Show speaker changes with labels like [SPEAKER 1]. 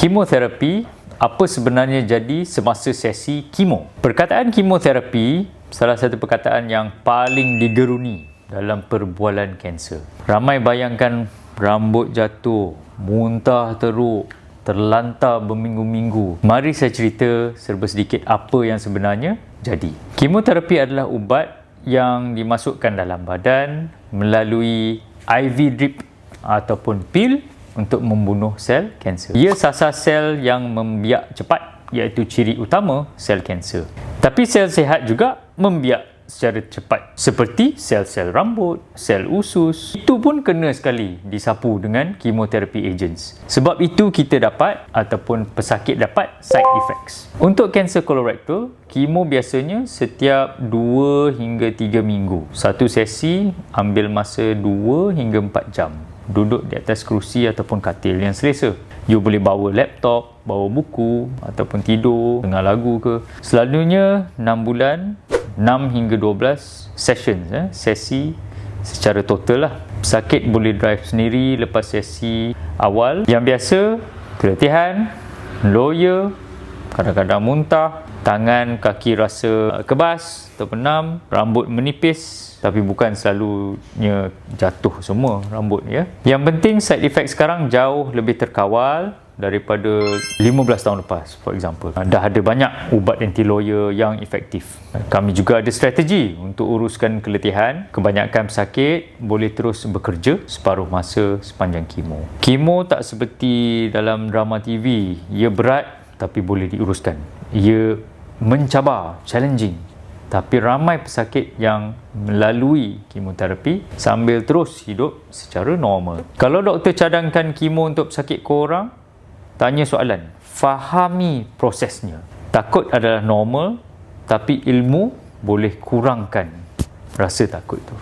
[SPEAKER 1] Kemoterapi, apa sebenarnya jadi semasa sesi kemo? Perkataan kemoterapi salah satu perkataan yang paling digeruni dalam perbualan kanser. Ramai bayangkan rambut jatuh, muntah teruk, terlantar berminggu-minggu. Mari saya cerita serba sedikit apa yang sebenarnya jadi. Kemoterapi adalah ubat yang dimasukkan dalam badan melalui IV drip ataupun pil untuk membunuh sel kanser. Ia sasar sel yang membiak cepat, iaitu ciri utama sel kanser. Tapi sel sihat juga membiak secara cepat, seperti sel-sel rambut, sel usus. Itu pun kena sekali disapu dengan chemotherapy agents. Sebab itu kita dapat ataupun pesakit dapat side effects. Untuk kanser kolorektal, kemo biasanya setiap 2 hingga 3 minggu. Satu sesi ambil masa 2 hingga 4 jam. Duduk di atas kerusi ataupun katil yang selesa. You boleh bawa laptop, bawa buku ataupun tidur, dengar lagu ke. Selalunya 6 bulan, 6 hingga 12 sessions, sesi secara total lah. Pesakit boleh drive sendiri lepas sesi awal. Yang biasa, keletihan, loya, kadang-kadang muntah, tangan, kaki rasa kebas atau penam, rambut menipis, tapi bukan selalunya jatuh semua rambut ya. Yang penting side effect sekarang jauh lebih terkawal daripada 15 tahun lepas, for example. Dah ada banyak ubat anti-loya yang efektif. Kami juga ada strategi untuk uruskan keletihan. Kebanyakan pesakit boleh terus bekerja separuh masa sepanjang kemo. Kemo tak seperti dalam drama TV. Ia berat tapi boleh diuruskan. Ia mencabar, challenging. Tapi ramai pesakit yang melalui kemoterapi sambil terus hidup secara normal. Kalau doktor cadangkan kemo untuk pesakit korang, tanya soalan, fahami prosesnya. Takut adalah normal, tapi ilmu boleh kurangkan rasa takut itu.